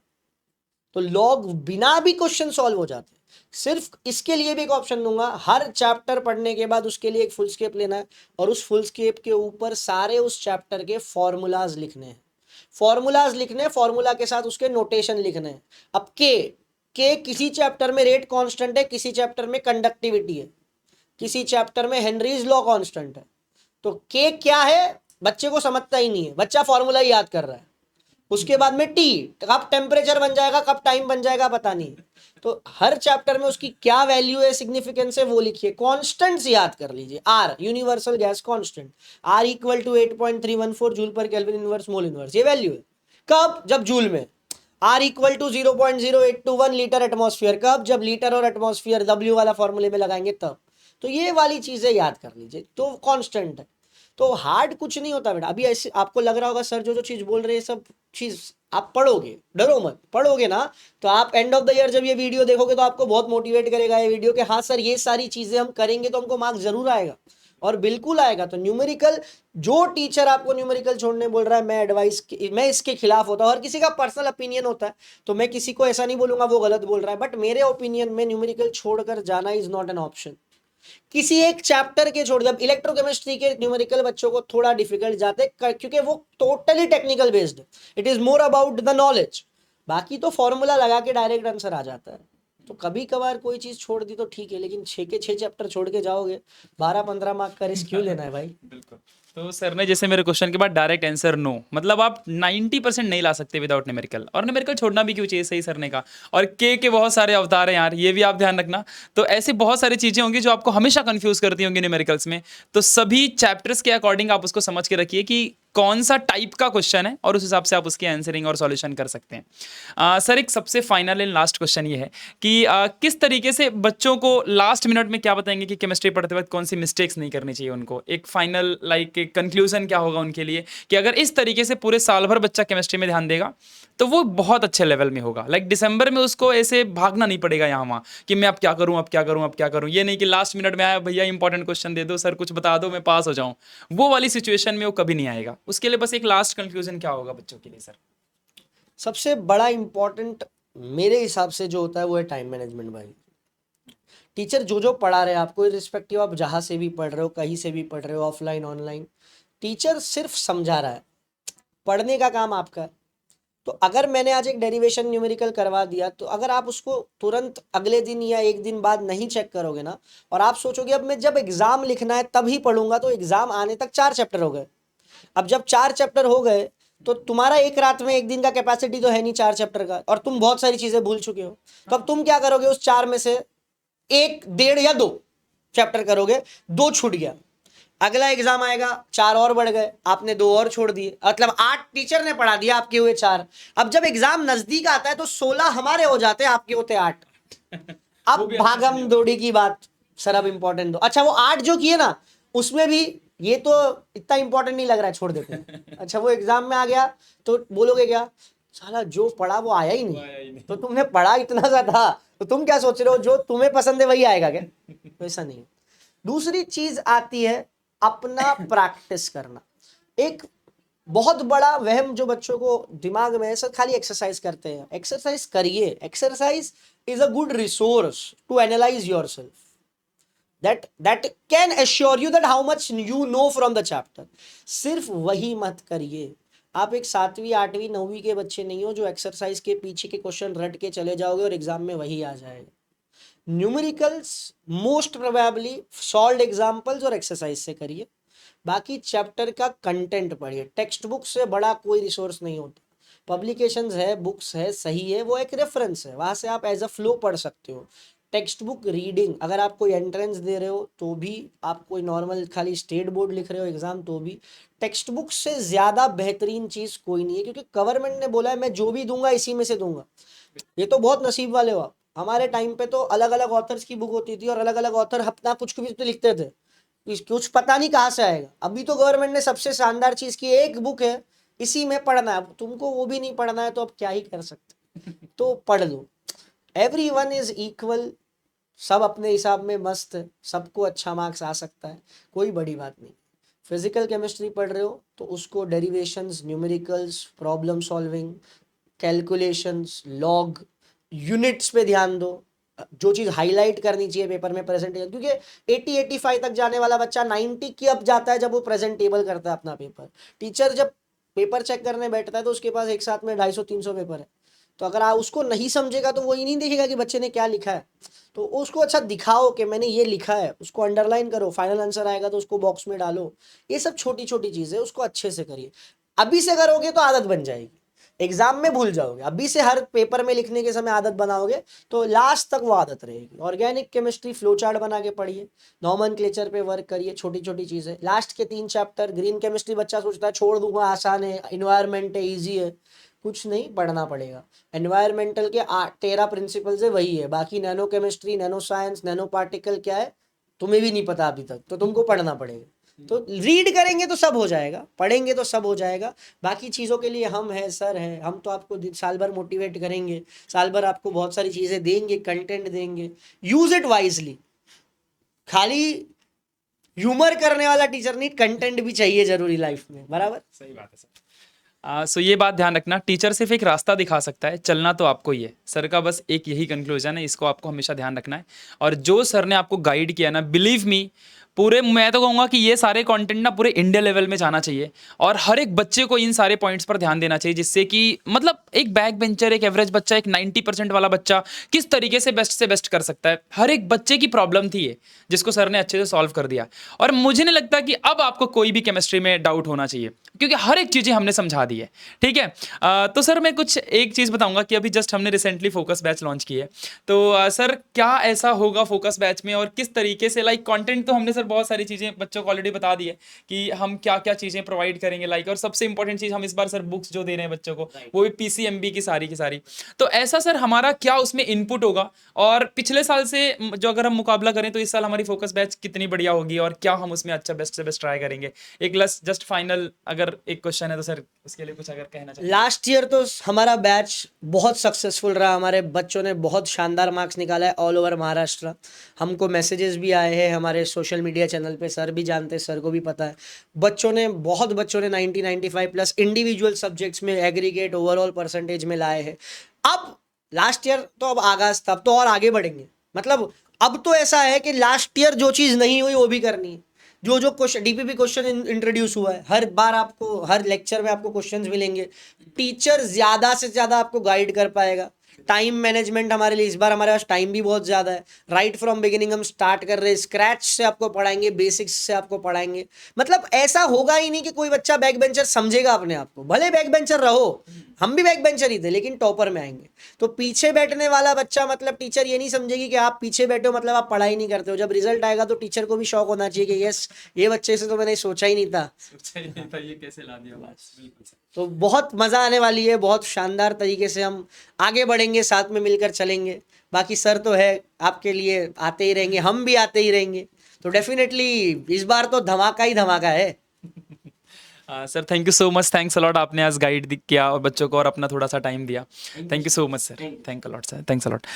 तो लॉग बिना भी क्वेश्चन सॉल्व हो जाते हैं। सिर्फ इसके लिए भी एक ऑप्शन दूंगा, हर चैप्टर पढ़ने के बाद उसके लिए एक फुल स्केप लेना है और उस फुल स्केप के ऊपर सारे उस चैप्टर के फॉर्मूलाज लिखने हैं, फॉर्मूला के साथ उसके नोटेशन लिखने हैं। अब के किसी चैप्टर में रेट कांस्टेंट है, किसी चैप्टर में कंडक्टिविटी है, किसी चैप्टर में हेनरीज लॉ कांस्टेंट है। तो के क्या है बच्चे को समझता ही नहीं है, बच्चा फॉर्मूला ही याद कर रहा है। उसके बाद में टी, कब टेम्परेचर बन जाएगा, कब टाइम बन जाएगा पता नहीं। तो हर चैप्टर में उसकी क्या वैल्यू है, सिग्निफिकेंस है, वो लिखिए। कॉन्स्टेंट्स याद कर लीजिए, R universal gas constant, R equal to 8.314 joule per kelvin inverse mole inverse, ये वैल्यू है। कब? जब जूल में। R equal to 0.0821 litre atmosphere, कब? जब लीटर और एटमॉस्फेयर W वाला फॉर्मूले में लगाएंगे तब। तो ये वाली चीजें याद कर लीजिए, तो कांस्टेंट है। तो हार्ड कुछ नहीं होता बेटा। अभी ऐसे आपको लग रहा होगा सर जो जो चीज बोल रहे हैं सब चीज आप पढ़ोगे, डरो मत, पढ़ोगे ना तो आप एंड ऑफ द ईयर जब ये वीडियो देखोगे तो आपको बहुत मोटिवेट करेगा ये वीडियो कि हाँ सर ये सारी चीजें हम करेंगे तो हमको मार्क्स जरूर आएगा, और बिल्कुल आएगा। तो न्यूमेरिकल, जो टीचर आपको न्यूमेरिकल छोड़ने बोल रहा है, मैं इसके खिलाफ होता हूँ। हर किसी का पर्सनल ओपिनियन होता है, तो मैं किसी को ऐसा नहीं बोलूंगा वो गलत बोल रहा है, बट मेरे ओपिनियन में न्यूमेरिकल छोड़कर जाना इज नॉट एन ऑप्शन। किसी एक चैप्टर के छोड़, जब इलेक्ट्रोकेमिस्ट्री के न्यूमेरिकल बच्चों को थोड़ा डिफिकल्ट जाते क्योंकि वो totally technical based, it is more about the knowledge. बाकी तो फॉर्मूला लगा के डायरेक्ट आंसर आ जाता है। तो कभी कभार कोई चीज छोड़ दी तो ठीक है, लेकिन 6 के 6 चैप्टर छोड़ के जाओगे, 12-15 मार्क का रिस्क क्यों लेना है भाई? बिल्कुल। तो सर ने जैसे मेरे क्वेश्चन के बाद डायरेक्ट आंसर नो, मतलब आप 90% नहीं ला सकते विदाउट न्यूमेरिकल, और न्यूमेरिकल छोड़ना भी क्यों चाहिए, सही सर ने कहा। और के बहुत सारे अवतार हैं यार, ये भी आप ध्यान रखना। तो ऐसे बहुत सारी चीज़ें होंगी जो आपको हमेशा कंफ्यूज करती होंगी न्यूमेरिकल्स में। तो सभी चैप्टर्स के अकॉर्डिंग आप उसको समझ के रखिए कि कौन सा टाइप का क्वेश्चन है, और उस हिसाब से आप उसकी आंसरिंग और सॉल्यूशन कर सकते हैं। सर एक सबसे फाइनल एंड लास्ट क्वेश्चन ये है कि किस तरीके से बच्चों को लास्ट मिनट में क्या बताएंगे कि केमिस्ट्री पढ़ते वक्त कौन सी मिस्टेक्स नहीं करनी चाहिए उनको, एक फाइनल लाइक कंक्लूजन क्या होगा उनके लिए कि अगर इस तरीके से पूरे साल भर बच्चा केमिस्ट्री में ध्यान देगा तो वो बहुत अच्छे लेवल में होगा। लाइक दिसंबर में उसको ऐसे भागना नहीं पड़ेगा यहाँ वहाँ कि मैं अब क्या करूँ, अब क्या करूँ, अब क्या करूँ। ये नहीं कि लास्ट मिनट में आया भैया इंपॉर्टेंट क्वेश्चन दे दो सर, कुछ बता दो मैं पास हो जाऊँ, वो वाली सिचुएशन में वो कभी नहीं आएगा। उसके लिए बस एक लास्ट कंक्लूजन क्या होगा बच्चों के लिए सर? सबसे बड़ा इंपॉर्टेंट मेरे हिसाब से जो होता है वो है टाइम मैनेजमेंट भाई। टीचर जो जो पढ़ा रहे हैं आपको, रिस्पेक्टिव आप जहाँ से भी पढ़ रहे हो, कहीं से भी पढ़ रहे हो, ऑफलाइन ऑनलाइन, टीचर सिर्फ समझा रहा है, पढ़ने का काम आपका है। तो अगर मैंने आज एक डेरिवेशन न्यूमेरिकल करवा दिया, तो अगर आप उसको तुरंत अगले दिन या एक दिन बाद नहीं चेक करोगे ना, और आप सोचोगे अब मैं जब एग्जाम लिखना है तभी पढ़ूंगा, तो एग्जाम आने तक 4 चैप्टर हो गए। अब जब 4 चैप्टर हो गए तो तुम्हारा एक रात में एक दिन का कैपेसिटी तो है नहीं 4 चैप्टर का, और तुम बहुत सारी चीजें भूल चुके हो। तो अब तुम क्या करोगे, उस 4 में से 1, 1.5 या 2 चैप्टर करोगे, 2 छूट गया, अगला एग्जाम आएगा 4 और बढ़ गए, आपने 2 और छोड़ दिए, मतलब 8 टीचर ने पढ़ा दिया, आपके हुए 4। अब जब एग्जाम नजदीक आता है तो 16 हमारे हो जाते हैं, आपके होते 8। अब भागम दौड़ी की बात सर, अब इंपॉर्टेंट दो। अच्छा वो 8 जो किए ना, उसमें भी ये तो इतना इंपॉर्टेंट नहीं लग रहा है, छोड़ देते हैं। अच्छा वो एग्जाम में आ गया तो बोलोगे क्या, साला जो पढ़ा वो आया ही नहीं। तो तुमने पढ़ा इतना सा था, तो तुम क्या सोच रहे हो जो तुम्हें पसंद है वही आएगा क्या? तो ऐसा नहीं है। दूसरी चीज आती है अपना प्रैक्टिस करना। एक बहुत बड़ा वहम जो बच्चों को दिमाग में है, सर खाली एक्सरसाइज करते हैं। एक्सरसाइज करिए, exercise is a good resource to analyse yourself, that can assure you that how much you know from the chapter। सिर्फ वही मत करिए। आप एक 7वीं 8वीं 9वीं के बच्चे नहीं हो जो एक्सरसाइज के पीछे के क्वेश्चन रट के चले जाओगे और एग्जाम में वही आ जाएगा। Numericals most probably solved examples और एक्सरसाइज से करिए, बाकी चैप्टर का कंटेंट पढ़िए। टेक्स्ट बुक से बड़ा कोई रिसोर्स नहीं होता। पब्लिकेशंस है, बुक्स है, सही है, वो एक रेफरेंस है, वहां से आप एज अ फ्लो पढ़ सकते हो। टेक्स्ट बुक रीडिंग, अगर आप कोई एंट्रेंस दे रहे हो तो भी, आप कोई नॉर्मल खाली स्टेट बोर्ड लिख रहे हो एग्जाम तो भी, टेक्स्ट बुक से ज़्यादा बेहतरीन चीज़ कोई नहीं है, क्योंकि गवर्नमेंट ने बोला है मैं जो भी दूंगा इसी में से दूंगा। ये तो बहुत नसीब वाले हो आप। हमारे टाइम पे तो अलग अलग ऑथर्स की बुक होती थी और अलग अलग ऑथर अपना कुछ भी तो लिखते थे, कुछ पता नहीं कहाँ से आएगा। अभी तो गवर्नमेंट ने सबसे शानदार चीज़ की, एक बुक है इसी में पढ़ना है, तुमको वो भी नहीं पढ़ना है तो अब क्या ही कर सकते, तो पढ़ लो। एवरीवन इज इक्वल, सब अपने हिसाब में मस्त है, सबको अच्छा मार्क्स आ सकता है, कोई बड़ी बात नहीं। फिजिकल केमिस्ट्री पढ़ रहे हो तो उसको derivations, numericals, problem solving, calculations, log, units पे ध्यान दो। जो चीज़ हाईलाइट करनी चाहिए पेपर में प्रेजेंटेशन, क्योंकि 80-85 तक जाने वाला बच्चा 90 की अब जाता है जब वो प्रेजेंटेबल करता है अपना पेपर। टीचर जब पेपर चेक करने बैठता है तो उसके पास एक साथ में 250-300 पेपर है, तो अगर आप उसको नहीं समझेगा तो वो ही नहीं देखेगा कि बच्चे ने क्या लिखा है। तो उसको अच्छा दिखाओ कि मैंने ये लिखा है, उसको अंडरलाइन करो, फाइनल आंसर आएगा तो उसको बॉक्स में डालो। ये सब छोटी छोटी चीज़ें, उसको अच्छे से करिए। अभी से करोगे तो आदत बन जाएगी, एग्जाम में भूल जाओगे। अभी से हर पेपर में लिखने के समय आदत बनाओगे तो लास्ट तक वो आदत रहेगी। ऑर्गेनिक केमिस्ट्री फ्लो चार्ट बना के पढ़िए, नॉमेनक्लेचर पे वर्क करिए, छोटी छोटी चीज़ें। लास्ट के 3 चैप्टर, ग्रीन केमिस्ट्री बच्चा सोचता है छोड़ दूंगा, आसान है, इन्वायरमेंट है, ईजी है, कुछ नहीं, पढ़ना पड़ेगा। एनवायरमेंटल के 13 प्रिंसिपल्स है, वही है। बाकी nano chemistry, nano science, nano particle क्या है तुम्हें भी नहीं पता अभी तक, तो तुमको पढ़ना पड़ेगा। तो रीड करेंगे तो सब हो जाएगा, पढ़ेंगे तो सब हो जाएगा। बाकी चीज़ों के लिए हम हैं, सर हैं, हम तो आपको साल भर मोटिवेट करेंगे, साल भर आपको बहुत सारी चीज़ें देंगे, कंटेंट देंगे। Use it wisely. खाली ह्यूमर करने वाला टीचर नहीं, कंटेंट भी चाहिए जरूरी लाइफ में, बराबर। सही बात है सर। सो ये बात ध्यान रखना, टीचर सिर्फ एक रास्ता दिखा सकता है, चलना तो आपको ही है। सर का बस एक यही कंक्लूजन है, इसको आपको हमेशा ध्यान रखना है। और जो सर ने आपको गाइड किया ना, बिलीव मी, पूरे, मैं तो कहूँगा कि ये सारे कंटेंट ना पूरे इंडिया लेवल में जाना चाहिए और हर एक बच्चे को इन सारे पॉइंट्स पर ध्यान देना चाहिए, जिससे कि मतलब एक बैक बेंचर, एक एवरेज बच्चा, एक 90% वाला बच्चा किस तरीके से बेस्ट कर सकता है। हर एक बच्चे की प्रॉब्लम थी ये, जिसको सर ने अच्छे से सॉल्व कर दिया। और मुझे नहीं लगता कि अब आपको कोई भी केमिस्ट्री में डाउट होना चाहिए, क्योंकि हर एक चीज़ें हमने समझा दी है। ठीक है। तो सर मैं कुछ एक चीज़ बताऊंगा कि अभी जस्ट हमने रिसेंटली फोकस बैच लॉन्च की है, तो सर क्या ऐसा होगा फोकस बैच में और किस तरीके से, लाइक कंटेंट तो हमने सर बहुत सारी चीज़ें बच्चों को ऑलरेडी बता दी है कि हम क्या क्या चीज़ें प्रोवाइड करेंगे, लाइक, और सबसे इंपॉर्टेंट चीज़ हम इस बार सर बुक्स जो दे रहे हैं बच्चों को, वो भी PCMB की सारी। तो ऐसा सर हमारा क्या उसमें इनपुट होगा, और पिछले साल से जो अगर हम मुकाबला करें तो इस साल हमारी फोकस बैच कितनी बढ़िया होगी और क्या हम उसमें अच्छा बेस्ट से बेस्ट ट्राई करेंगे। एक जस्ट फाइनल अगर एक क्वेश्चन है तो सर उसके लिए कुछ अगर कहना चाहिए। लास्ट ईयर तो हमारा बैच बहुत सक्सेसफुल रहा, हमारे बच्चों ने बहुत शानदार मार्क्स निकाला है ऑल ओवर महाराष्ट्र। हमको मैसेजेस भी आए हैं हमारे सोशल मीडिया चैनल पे, सर भी जानते हैं, सर को भी पता है। बहुत बच्चों ने 90-95 प्लस इंडिविजुअल सब्जेक्ट्स में एग्रीगेट ओवरऑल परसेंटेज में लाए हैं। अब लास्ट ईयर तो अब आगाज था, अब तो और आगे बढ़ेंगे। मतलब अब तो ऐसा है कि लास्ट ईयर जो चीज़ नहीं हुई वो भी करनी है। जो जो क्वेश्चन डीपीपी क्वेश्चन इंट्रोड्यूस हुआ है, हर बार आपको हर लेक्चर में आपको क्वेश्चंस मिलेंगे। टीचर ज्यादा से ज्यादा आपको गाइड कर पाएगा। टाइम मैनेजमेंट हमारे लिए, इस बार हमारे पास टाइम भी बहुत ज़्यादा है। राइट फ्रॉम बिगिनिंग हम स्टार्ट कर रहे हैं, स्क्रैच से आपको पढ़ाएंगे, बेसिक्स से आपको पढ़ाएंगे। मतलब ऐसा होगा ही नहीं कि कोई बच्चा बैक बेंचर समझेगा अपने आप को। भले बैक बेंचर रहो, हम भी बैक बेंचर ही थे, लेकिन टॉपर में आएंगे। तो पीछे बैठने वाला बच्चा, मतलब टीचर ये नहीं समझेगी कि आप पीछे बैठे हो मतलब आप पढ़ाई नहीं करते हो। जब रिजल्ट आएगा तो टीचर को भी शौक होना चाहिए कि यस, ये बच्चे से तो मैंने सोचा ही नहीं था। ये कैसे ला दिया बात, बिल्कुल सर। तो बहुत मज़ा आने वाली है, बहुत शानदार तरीके से हम आगे बढ़ेंगे, साथ में मिलकर चलेंगे। बाकी सर तो है आपके लिए, आते ही रहेंगे, हम भी आते ही रहेंगे। तो डेफिनेटली इस बार तो धमाका ही धमाका है। Sir thank you so much, thanks a lot, आपने आज गाइड किया और बच्चों को और अपना थोड़ा सा टाइम दिया। Thank you so much sir, thank a lot sir, thanks a lot.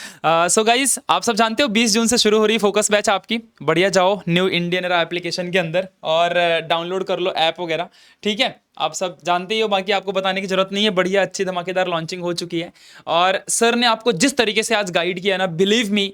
So guys, आप सब जानते हो 20 जून से शुरू हो रही फोकस बैच आपकी। बढ़िया जाओ न्यू इंडियन एरा एप्लीकेशन के अंदर और डाउनलोड कर लो ऐप वगैरह, ठीक है। आप सब जानते ही हो, बाकी आपको बताने की जरूरत नहीं है। बढ़िया अच्छी धमाकेदार लॉन्चिंग हो चुकी है और सर ने आपको जिस तरीके से आज गाइड किया ना, बिलीव मी,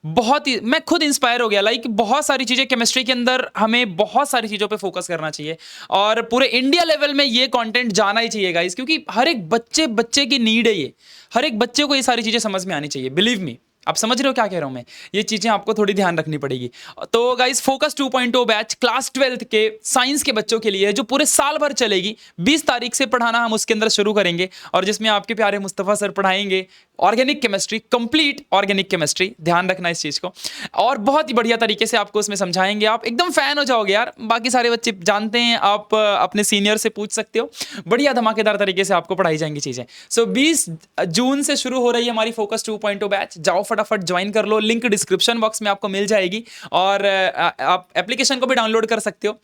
बहुत ही मैं खुद इंस्पायर हो गया। लाइक बहुत सारी चीज़ें केमिस्ट्री के अंदर, हमें बहुत सारी चीज़ों पे फोकस करना चाहिए और पूरे इंडिया लेवल में ये कंटेंट जाना ही चाहिए गाइस, क्योंकि हर एक बच्चे की नीड है ये। हर एक बच्चे को ये सारी चीज़ें समझ में आनी चाहिए, बिलीव मी। आप समझ रहे हो क्या कह रहा हूं मैं? ये चीज़ें आपको थोड़ी ध्यान रखनी पड़ेगी। तो गाइस, फोकस 2.0 बैच क्लास 12 के साइंस के बच्चों के लिए है, जो पूरे साल भर चलेगी। 20 तारीख से पढ़ाना हम उसके अंदर शुरू करेंगे और जिसमें आपके प्यारे मुस्तफ़ा सर पढ़ाएंगे organic chemistry, complete organic chemistry. ध्यान रखना इस चीज़ को, और बहुत ही बढ़िया तरीके से आपको उसमें समझाएंगे। आप एकदम फैन हो जाओगे यार। बाकी सारे बच्चे जानते हैं, आप अपने सीनियर से पूछ सकते हो। बढ़िया धमाकेदार तरीके से आपको पढ़ाई जाएंगी चीज़ें। सो 20 जून से शुरू हो रही है हमारी फोकस 2.0 बैच। जाओ फटाफट ज्वाइन कर लो, लिंक डिस्क्रिप्शन बॉक्स में आपको मिल जाएगी और आप एप्लीकेशन को भी डाउनलोड कर सकते हो।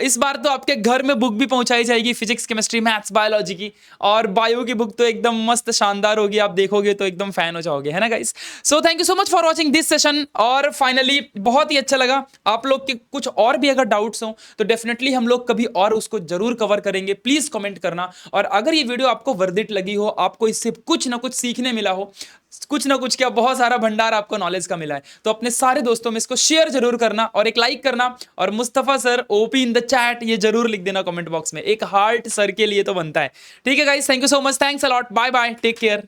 इस बार तो आपके घर में बुक भी पहुंचाई जाएगी, फिजिक्स, केमिस्ट्री, मैथ्स, बायोलॉजी की, और बायो की बुक तो एकदम मस्त शानदार होगी। आप देखोगे तो एकदम फैन हो जाओगे, है ना guys. So thank you so much for watching this session. और फाइनली बहुत ही अच्छा लगा। आप लोग के कुछ और भी अगर डाउट्स हो तो डेफिनेटली हम लोग कभी और उसको जरूर कवर करेंगे। प्लीज कमेंट करना। और अगर ये वीडियो आपको वर्थ इट लगी हो, आपको इससे कुछ ना कुछ सीखने मिला हो, कुछ ना कुछ क्या बहुत सारा भंडार आपको नॉलेज का मिला है, तो अपने सारे दोस्तों में इसको शेयर जरूर करना और एक लाइक करना। और Mustafa sir OP in the chat ये जरूर लिख देना कमेंट बॉक्स में। एक हार्ट सर के लिए तो बनता है। ठीक है guys, thank you so much, thanks a lot, bye bye, take care.